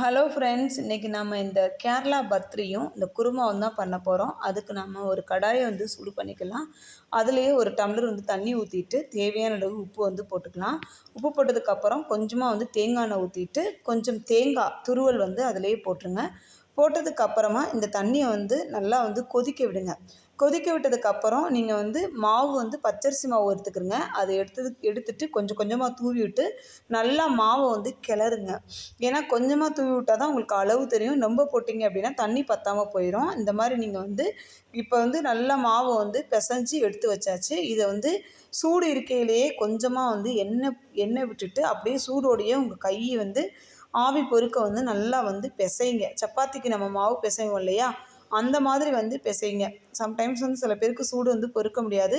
Hello friends, இன்றைக்கி நம்ம இந்த கேரளா பர்த்ரியும் இந்த குருமாவும் தான் பண்ண போகிறோம். அதுக்கு நம்ம ஒரு கடாயை வந்து சூடு பண்ணிக்கலாம். அதுலேயே ஒரு டம்ளர் வந்து தண்ணி ஊற்றிட்டு தேவையான அளவு உப்பு வந்து போட்டுக்கலாம். உப்பு போட்டதுக்கப்புறம் கொஞ்சமாக வந்து தேங்காய் எண்ணெய் ஊற்றிட்டு கொஞ்சம் தேங்காய் துருவல் வந்து அதிலேயே போட்டுருங்க. போட்டதுக்கப்புறமா இந்த தண்ணியை வந்து நல்லா வந்து கொதிக்க விடுங்க. கொதிக்க விட்டதுக்கப்புறம் நீங்கள் வந்து மாவு வந்து பச்சரிசி மாவு எடுத்துக்கிறங்க. அதை எடுத்துட்டு கொஞ்சம் கொஞ்சமாக தூவி விட்டு நல்லா மாவை வந்து கிளறுங்க. ஏன்னா கொஞ்சமாக தூவி விட்டால் தான் உங்களுக்கு அளவு தெரியும். ரொம்ப போட்டிங்க அப்படின்னா தண்ணி பற்றாமல் போயிடும். இந்த மாதிரி நீங்கள் வந்து இப்போ வந்து நல்லா மாவை வந்து பிசைஞ்சு எடுத்து வச்சாச்சு. இதை வந்து சூடு இருக்கையிலேயே கொஞ்சமாக வந்து எண்ணெய் விட்டுட்டு அப்படியே சூடோடையே உங்கள் கையை வந்து ஆவி பொறுக்க வந்து நல்லா வந்து பிசைங்க. சப்பாத்திக்கு நம்ம மாவு பிசைவோம் இல்லையா, அந்த மாதிரி வந்து பிசைங்க. சம்டைம்ஸ் வந்து சில பேருக்கு சூடு வந்து பொறுக்க முடியாது.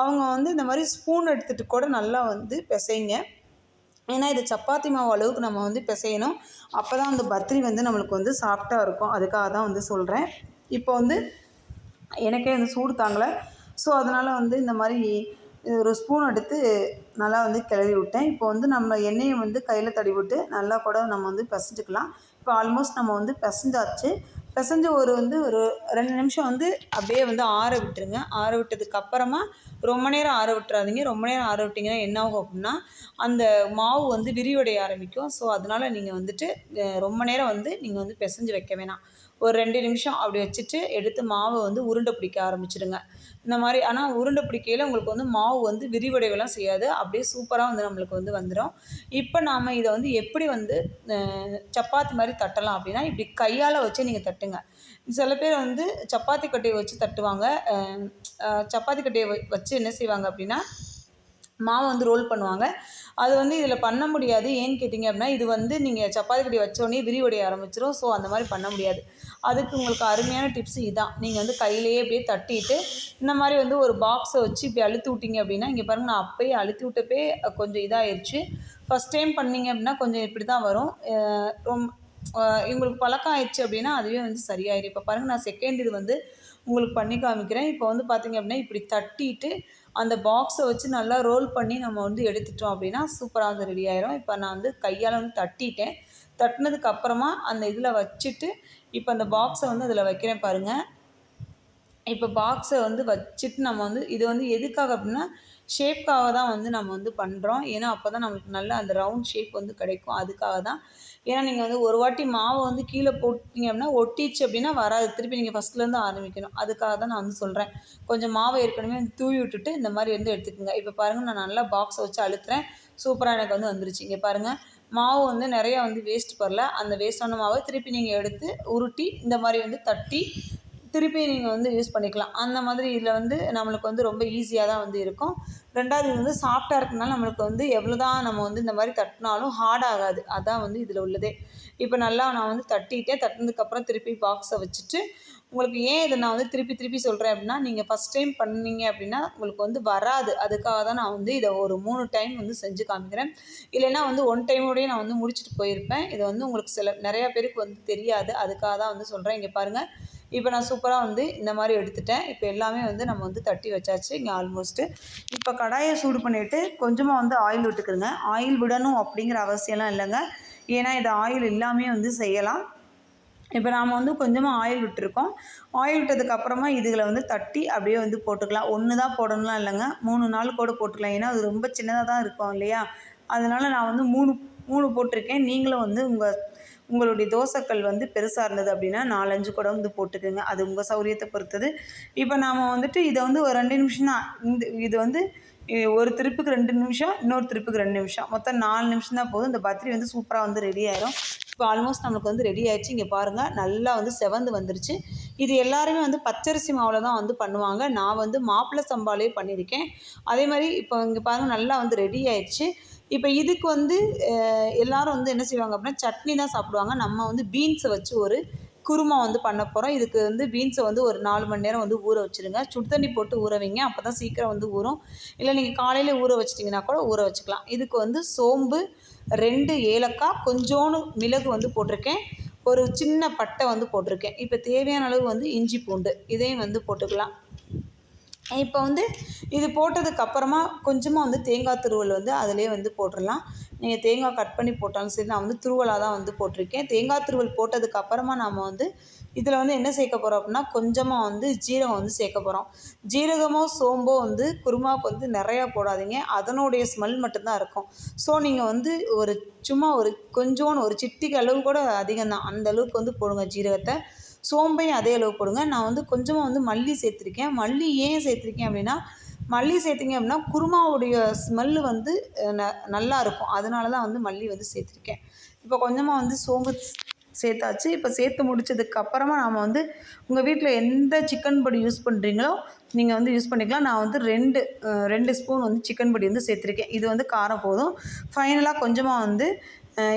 அவங்க வந்து இந்த மாதிரி ஸ்பூன் எடுத்துகிட்டு கூட நல்லா வந்து பிசைங்க. ஏன்னா இது சப்பாத்தி மாவு அளவுக்கு நம்ம வந்து பிசையணும். அப்போ தான் அந்த பர்த்ரி வந்து நம்மளுக்கு வந்து சாஃப்டாக இருக்கும். அதுக்காக தான் வந்து சொல்கிறேன். இப்போ வந்து எனக்கே வந்து சூடு தாங்கலை. ஸோ அதனால் வந்து இந்த மாதிரி ஒரு ஸ்பூன் எடுத்து நல்லா வந்து கிளறி விட்டேன். இப்போ வந்து நம்ம எண்ணெயை வந்து கையில் தடவி விட்டு நல்லா கூட நம்ம வந்து பிசைஞ்சிக்கலாம். இப்போ ஆல்மோஸ்ட் நம்ம வந்து பிசைஞ்சாச்சு. பிசைஞ்ச ஒரு 2 நிமிஷம் வந்து அப்படியே வந்து ஆற விட்டுருங்க. ஆற விட்டதுக்கப்புறமா ரொம்ப நேரம் ஆற விட்டுறாதீங்க. ரொம்ப நேரம் ஆற விட்டிங்கன்னா என்ன ஆகும் அப்படின்னா அந்த மாவு வந்து விரிவடைய ஆரம்பிக்கும். ஸோ அதனால் நீங்கள் வந்துட்டு ரொம்ப நேரம் வந்து நீங்கள் வந்து பிசைஞ்சு வைக்க வேணாம். ஒரு 2 நிமிஷம் அப்படி வச்சுட்டு எடுத்து மாவை வந்து உருண்டை பிடிக்க ஆரம்பிச்சிடுங்க. இந்த மாதிரி ஆனால் உருண்டை பிடிக்கையில் உங்களுக்கு வந்து மாவு வந்து விரிவடைவெல்லாம் செய்யாது. அப்படியே சூப்பராக வந்து நம்மளுக்கு வந்து வந்துடும். இப்போ நாம் இதை வந்து எப்படி வந்து சப்பாத்தி மாதிரி தட்டலாம் அப்படின்னா, இப்படி கையால் வச்சு நீங்கள் தட்டுங்க. சில பேர் வந்து சப்பாத்தி கட்டையை வச்சு தட்டுவாங்க. சப்பாத்தி கட்டையை வச்சு என்ன செய்வாங்க அப்படின்னா மாவை வந்து ரோல் பண்ணுவாங்க. அது வந்து இதில் பண்ண முடியாது. ஏன்னு கேட்டிங்க அப்படின்னா, இது வந்து நீங்கள் சப்பாத்தி கட்டையை வச்சோடனே விரிவடைய ஆரம்பிச்சிடும். ஸோ அந்த மாதிரி பண்ண முடியாது. அதுக்கு உங்களுக்கு அருமையான டிப்ஸ் இதான். நீங்கள் வந்து கையிலேயே அப்படியே தட்டிட்டு இந்த மாதிரி வந்து ஒரு பாக்ஸை வச்சு இப்படி அழுத்தி விட்டிங்க அப்படின்னா, இங்கே பாருங்கள், நான் அப்போயே அழுத்தி விட்டப்பே கொஞ்சம் இதாகிடுச்சு. ஃபஸ்ட் டைம் பண்ணிங்க அப்படின்னா கொஞ்சம் இப்படி தான் வரும். உங்களுக்கு பழக்கம் ஆயிடுச்சு அப்படின்னா அதுவே வந்து சரியாயிடும். இப்போ பாருங்கள், நான் செகண்ட் இது வந்து உங்களுக்கு பண்ணி காமிக்கிறேன். இப்போ வந்து பார்த்திங்க அப்படின்னா இப்படி தட்டிட்டு அந்த பாக்ஸை வச்சு நல்லா ரோல் பண்ணி நம்ம வந்து எடுத்துட்டோம் அப்படின்னா சூப்பராக வந்து ரெடி ஆயிரும். இப்போ நான் வந்து கையால் வந்து தட்டிட்டேன். தட்டினதுக்கு அப்புறமா அந்த இதில் வச்சுட்டு இப்போ அந்த பாக்ஸை வந்து அதில் வைக்கிறேன் பாருங்கள். இப்போ பாக்ஸை வந்து வச்சுட்டு நம்ம வந்து இது வந்து எதுக்காக அப்படின்னா ஷேப்காக தான் வந்து நம்ம வந்து பண்ணுறோம். ஏன்னா அப்போ தான் நம்மளுக்கு நல்ல அந்த ரவுண்ட் ஷேப் வந்து கிடைக்கும். அதுக்காக தான். ஏன்னா நீங்கள் வந்து ஒரு வாட்டி மாவை வந்து கீழே போட்டிங்க அப்படின்னா ஒட்டிச்சு அப்படின்னா வராது. திருப்பி நீங்கள் ஃபஸ்ட்லேருந்து ஆரம்பிக்கணும். அதுக்காக தான் நான் வந்து சொல்கிறேன். கொஞ்சம் மாவை ஏற்கனவே வந்து தூவி விட்டுட்டு இந்த மாதிரி வந்து எடுத்துக்கோங்க. இப்போ பாருங்கள், நான் நல்லா பாக்ஸை வச்சு அழுத்துறேன். சூப்பராக எனக்கு வந்து வந்துருச்சு. இங்கே பாருங்கள், மாவு வந்து நிறையா வந்து வேஸ்ட் பண்ணல. அந்த வேஸ்டான மாவை திருப்பி நீங்கள் எடுத்து உருட்டி இந்த மாதிரி வந்து தட்டி திருப்பி நீங்கள் வந்து யூஸ் பண்ணிக்கலாம். அந்த மாதிரி இதில் வந்து நம்மளுக்கு வந்து ரொம்ப ஈஸியாக தான் வந்து இருக்கும். 2வது இது வந்து சாஃப்டாக இருக்கனால நம்மளுக்கு வந்து எவ்வளோ தான் நம்ம வந்து இந்த மாதிரி தட்டினாலும் ஹார்ட் ஆகாது. அதான் வந்து இதில் உள்ளதே. இப்போ நல்லா நான் வந்து தட்டிட்டேன். தட்டினதுக்கப்புறம் திருப்பி பாக்ஸை வச்சுட்டு உங்களுக்கு ஏன் இதை நான் வந்து திருப்பி திருப்பி சொல்கிறேன் அப்படின்னா, நீங்கள் ஃபஸ்ட் டைம் பண்ணீங்க அப்படின்னா உங்களுக்கு வந்து வராது. அதுக்காக தான் நான் வந்து இதை ஒரு 3 டைம் வந்து செஞ்சு காமிக்கிறேன். இல்லைன்னா வந்து 1 டைமோடயே நான் வந்து முடிச்சுட்டு போயிருப்பேன். இது வந்து உங்களுக்கு நிறையா பேருக்கு வந்து தெரியாது. அதுக்காக தான் வந்து சொல்கிறேன். இங்கே பாருங்கள், இப்போ நான் சூப்பராக வந்து இந்த மாதிரி எடுத்துட்டேன். இப்போ எல்லாமே வந்து நம்ம வந்து தட்டி வச்சாச்சு இங்கே ஆல்மோஸ்ட்டு. இப்போ கடாயை சூடு பண்ணிவிட்டு கொஞ்சமாக வந்து ஆயில் விட்டுக்குருங்க. ஆயில் விடணும் அப்படிங்கிற அவசியம்லாம் இல்லைங்க. ஏன்னா இது ஆயில் இல்லாமே வந்து செய்யலாம். இப்போ நாம் வந்து கொஞ்சமாக ஆயில் விட்டுருக்கோம். ஆயில் விட்டதுக்கப்புறமா இதுகளை வந்து தட்டி அப்படியே வந்து போட்டுக்கலாம். 1 தான் போடணும்லாம் இல்லைங்க. 3 4 கூட போட்டுக்கலாம். ஏன்னா அது ரொம்ப சின்னதாக தான் இருக்கும் இல்லையா, அதனால் நான் வந்து 3 போட்டிருக்கேன். நீங்களும் வந்து உங்களுடைய தோசைக்கல் வந்து பெருசாக இருந்தது அப்படின்னா 4 5 கூட வந்து போட்டுக்கோங்க. அது உங்கள் சௌரியத்தை பொறுத்தது. இப்போ நாம் வந்துட்டு இதை வந்து ஒரு 2 நிமிஷம் தான் இது வந்து ஒரு திருப்புக்கு 2 நிமிஷம், இன்னொரு திருப்புக்கு 2 நிமிஷம், மொத்தம் 4 நிமிஷம் தான் போதும். இந்த பர்த்ரி வந்து சூப்பராக வந்து ரெடி ஆயிரும். இப்போ ஆல்மோஸ்ட் நம்மளுக்கு வந்து ரெடி ஆயிடுச்சு. இங்கே பாருங்கள், நல்லா வந்து செவந்து வந்துருச்சு. இது எல்லாருமே வந்து பச்சரிசி மாவில் தான் வந்து பண்ணுவாங்க. நான் வந்து மாப்பிள்ளை சம்பாலே பண்ணியிருக்கேன். அதே மாதிரி இப்போ இங்கே பாருங்கள், நல்லா வந்து ரெடி ஆயிடுச்சு. இப்போ இதுக்கு வந்து எல்லோரும் வந்து என்ன செய்வாங்க அப்படின்னா சட்னி தான் சாப்பிடுவாங்க. நம்ம வந்து பீன்ஸை வச்சு ஒரு குருமா வந்து பண்ண போகிறோம். இதுக்கு வந்து பீன்ஸை வந்து ஒரு 4 மணி நேரம் வந்து ஊற வச்சுருங்க. சுடு தண்ணி போட்டு ஊற வைங்க. அப்போ தான் சீக்கிரம் வந்து ஊறும். இல்லை நீங்கள் காலையில் ஊற வச்சிட்டிங்கன்னா கூட ஊற வச்சுக்கலாம். இதுக்கு வந்து சோம்பு, 2 ஏலக்காய், கொஞ்சோண்டு மிளகு வந்து போட்டிருக்கேன். ஒரு சின்ன பட்டை வந்து போட்டிருக்கேன். இப்போ தேவையான அளவு வந்து இஞ்சி பூண்டு இதையும் வந்து போட்டுக்கலாம். இப்போ வந்து இது போட்டதுக்கப்புறமா கொஞ்சமாக வந்து தேங்காய் துருவல் வந்து அதிலே வந்து போட்டுடலாம். நீங்கள் தேங்காய் கட் பண்ணி போட்டாலும் சரி, நான் வந்து துருவலாக தான் வந்து போட்டிருக்கேன். தேங்காய் துருவல் போட்டதுக்கப்புறமா நம்ம வந்து இதில் வந்து என்ன சேர்க்க போகிறோம் அப்படின்னா, கொஞ்சமாக வந்து ஜீரகம் வந்து சேர்க்க போகிறோம். ஜீரகமோ சோம்போ வந்து குருமாவுக்கு வந்து நிறையா போடாதீங்க, அதனுடைய ஸ்மெல் மட்டும்தான் இருக்கும். ஸோ நீங்கள் வந்து சும்மா கொஞ்சோன்னு ஒரு சிட்டிக்கு அளவு கூட அதிகம் தான், அந்த அளவுக்கு வந்து போடுங்க ஜீரகத்தை. சோம்பையும் அதே அளவு போடுங்க. நான் வந்து கொஞ்சமாக வந்து மல்லி சேர்த்துருக்கேன். மல்லி ஏன் சேர்த்துருக்கேன் அப்படின்னா, மல்லி சேர்த்திங்க அப்படின்னா குருமாவுடைய ஸ்மெல்லு வந்து நல்லாயிருக்கும். அதனால தான் வந்து மல்லி வந்து சேர்த்துருக்கேன். இப்போ கொஞ்சமாக வந்து சோம்பு சேர்த்தாச்சு. இப்போ சேர்த்து முடிச்சதுக்கப்புறமா நாம் வந்து உங்கள் வீட்டில் எந்த சிக்கன் பொடி யூஸ் பண்ணுறீங்களோ நீங்கள் வந்து யூஸ் பண்ணிக்கலாம். நான் வந்து 2 ஸ்பூன் வந்து சிக்கன் பொடி வந்து சேர்த்துருக்கேன். இது வந்து காரம் போதும். ஃபைனலாக கொஞ்சமாக வந்து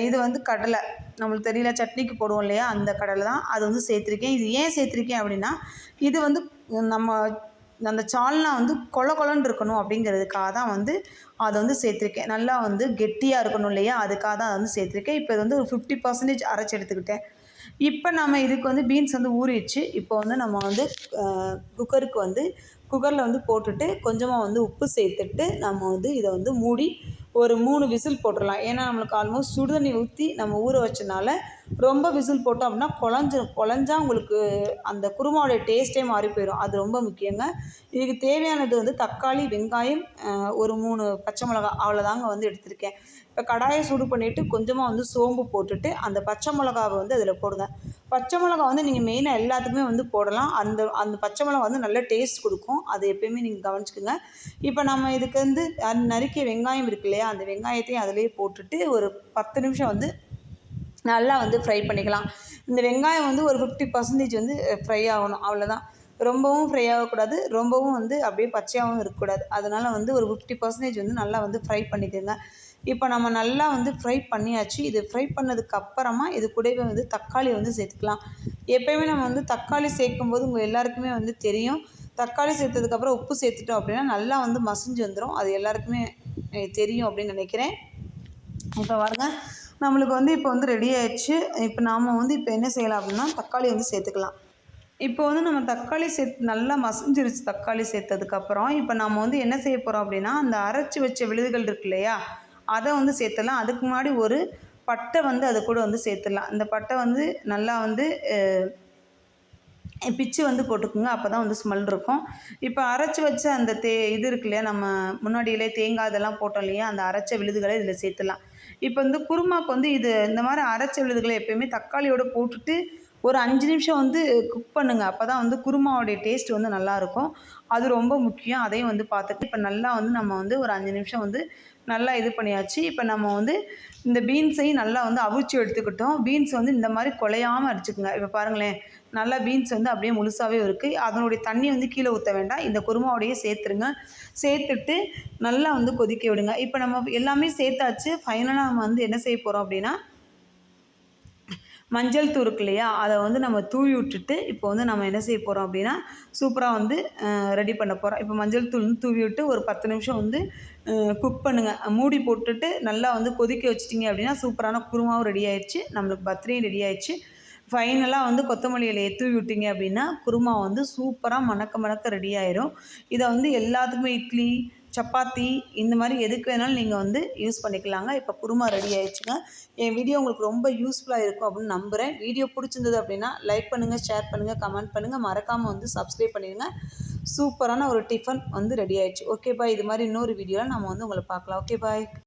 இது வந்து கடலை, நம்மளுக்கு தெரியல சட்னிக்கு போடுவோம் இல்லையா, அந்த கடலை தான், அது வந்து சேர்த்துருக்கேன். இது ஏன் சேர்த்துருக்கேன் அப்படின்னா, இது வந்து நம்ம அந்த சால்னா வந்து கொல கொலன்னு இருக்கணும் அப்படிங்கிறதுக்காக தான் வந்து அதை வந்து சேர்த்துருக்கேன். நல்லா வந்து கெட்டியாக இருக்கணும் இல்லையா, அதுக்காக தான் அதை வந்து சேர்த்துருக்கேன். இப்போ இது வந்து ஒரு 50% அரைச்சி எடுத்துக்கிட்டேன். இப்போ நம்ம இதுக்கு வந்து பீன்ஸ் வந்து ஊறிடுச்சு. இப்போ வந்து நம்ம வந்து குக்கரில் வந்து போட்டுட்டு கொஞ்சமாக வந்து உப்பு சேர்த்துட்டு நம்ம வந்து இதை வந்து மூடி ஒரு 3 விசில் போட்டுடலாம். ஏன்னா நம்மளுக்கு ஆல்மோஸ்ட் சுடுதண்ணி ஊற்றி நம்ம ஊற வச்சனால ரொம்ப விசில் போட்டோம் அப்படின்னா குழஞ்சா உங்களுக்கு அந்த குருமாவோடைய டேஸ்ட்டே மாறி போயிடும். அது ரொம்ப முக்கியங்க. இதுக்கு தேவையானது வந்து தக்காளி, வெங்காயம், ஒரு 3 பச்சை மிளகா, அவ்வளோதாங்க வந்து எடுத்திருக்கேன். இப்போ கடாயை சூடு பண்ணிவிட்டு கொஞ்சமாக வந்து சோம்பு போட்டுட்டு அந்த பச்சை மிளகாவை வந்து அதில் போடுங்க. பச்சை மிளகா வந்து நீங்கள் மெயினாக எல்லாத்துக்குமே வந்து போடலாம். அந்த அந்த பச்சை மிளகா வந்து நல்ல டேஸ்ட் கொடுக்கும். அது எப்பயுமே நீங்கள் கவனிச்சுக்கோங்க. இப்போ நம்ம இதுக்கு வந்து நறுக்கிய வெங்காயம் இருக்கு இல்லையா, அந்த வெங்காயத்தையும் அதிலே போட்டுட்டு ஒரு 10 நிமிஷம் வந்து நல்லா வந்து ஃப்ரை பண்ணிக்கலாம். இந்த வெங்காயம் வந்து ஒரு 50% வந்து ஃப்ரை ஆகணும், அவ்வளோதான். ரொம்பவும் ஃப்ரை ஆகக்கூடாது, ரொம்பவும் வந்து அப்படியே பச்சையாகவும் இருக்கக்கூடாது. அதனால் வந்து ஒரு 50% வந்து நல்லா வந்து ஃப்ரை பண்ணிக்கோங்க. இப்போ நம்ம நல்லா வந்து ஃப்ரை பண்ணியாச்சு. இது ஃப்ரை பண்ணதுக்கப்புறமா இது கூடவே வந்து தக்காளி வந்து சேர்த்துக்கலாம். எப்போயுமே நம்ம வந்து தக்காளி சேர்க்கும்போது உங்கள் எல்லாருக்குமே வந்து தெரியும், தக்காளி சேர்த்ததுக்கப்புறம் உப்பு சேர்த்துட்டோம் அப்படின்னா நல்லா வந்து மசிஞ்சு வந்துடும். அது எல்லாருக்குமே தெரியும் அப்படின்னு நினைக்கிறேன். இப்போ பாருங்க, நம்மளுக்கு வந்து இப்போ வந்து ரெடி ஆயிடுச்சு. இப்போ நாம் வந்து இப்போ என்ன செய்யலாம் அப்படின்னா, தக்காளி வந்து சேர்த்துக்கலாம். இப்போ வந்து நம்ம தக்காளி நல்லா மசிஞ்சிருச்சு. தக்காளி சேர்த்ததுக்கப்புறம் இப்போ நம்ம வந்து என்ன செய்ய போகிறோம் அப்படின்னா, அந்த அரைச்சி வச்ச விழுதுகள் இருக்கு இல்லையா, அதை வந்து சேர்த்துடலாம். அதுக்கு முன்னாடி ஒரு பட்டை வந்து அது கூட வந்து சேர்த்துடலாம். இந்த பட்டை வந்து நல்லா வந்து பிச்சு வந்து போட்டுக்குங்க, அப்போ தான் வந்து ஸ்மெல் இருக்கும். இப்போ அரைச்சி வச்ச அந்த இது இருக்கு இல்லையா, நம்ம முன்னாடியிலே தேங்காய் இதெல்லாம் போட்டோம் இல்லையா, அந்த அரைச்ச விழுதுகளை இதில் சேர்த்துடலாம். இப்போ வந்து குருமாக்கு வந்து இந்த மாதிரி அரைச்ச விழுதுகளை எப்போயுமே தக்காளியோடு போட்டுட்டு ஒரு 5 நிமிஷம் வந்து குக் பண்ணுங்கள். அப்போ தான் வந்து குருமாவோடைய டேஸ்ட் வந்து நல்லாயிருக்கும். அது ரொம்ப முக்கியம். அதையும் வந்து பார்த்துட்டு இப்போ நல்லா வந்து நம்ம வந்து ஒரு 5 நிமிஷம் வந்து நல்லா இது பண்ணியாச்சு. இப்போ நம்ம வந்து இந்த பீன்ஸையும் நல்லா வந்து அவிச்சு எடுத்துக்கிட்டோம். பீன்ஸ் வந்து இந்த மாதிரி குலையாமல் அடிச்சுக்குங்க. இப்போ பாருங்களேன், நல்லா பீன்ஸ் வந்து அப்படியே முழுசாகவே இருக்குது. அதனுடைய தண்ணி வந்து கீழே ஊற்ற வேண்டாம், இந்த குருமாவோடையே சேர்த்துருங்க. சேர்த்துட்டு நல்லா வந்து கொதிக்க விடுங்க. இப்போ நம்ம எல்லாமே சேர்த்தாச்சு. ஃபைனலாக நம்ம வந்து என்ன செய்ய போகிறோம் அப்படின்னா, மஞ்சள் தூள் இருக்கு இல்லையா, அதை வந்து நம்ம தூவி விட்டுட்டு இப்போ வந்து நம்ம என்ன செய்ய போகிறோம் அப்படின்னா, சூப்பராக வந்து ரெடி பண்ண போகிறோம். இப்போ மஞ்சள் தூள் தூவி விட்டு ஒரு 10 நிமிஷம் வந்து குக் பண்ணுங்கள். மூடி போட்டுட்டு நல்லா வந்து கொதிக்க வச்சிட்டிங்க அப்படின்னா சூப்பரான குருமாவும் ரெடி ஆயிடுச்சு, நம்மளுக்கு பத்திரியும் ரெடி ஆயிடுச்சு. ஃபைனலாக வந்து கொத்தமல்லி இலையை தூவி விட்டிங்க அப்படின்னா குருமா வந்து சூப்பராக மணக்க மணக்க ரெடி ஆயிரும். இதை வந்து எல்லாத்துக்குமே இட்லி, சப்பாத்தி இந்த மாதிரி எதுக்கு வேணாலும் நீங்கள் வந்து யூஸ் பண்ணிக்கலாங்க. இப்போ குருமா ரெடி ஆயிடுச்சுங்க. என் வீடியோ உங்களுக்கு ரொம்ப யூஸ்ஃபுல்லாக இருக்கும் அப்படின்னு நம்புகிறேன். வீடியோ பிடிச்சிருந்தது அப்படின்னா லைக் பண்ணுங்கள், ஷேர் பண்ணுங்கள், கமெண்ட் பண்ணுங்கள், மறக்காமல் வந்து சப்ஸ்கிரைப் பண்ணிடுங்க. சூப்பரான ஒரு டிஃபன் வந்து ரெடி ஆயிடுச்சு. Okay bye. இது மாதிரி இன்னொரு வீடியோவில் நம்ம வந்து உங்களை பார்க்கலாம். Okay bye.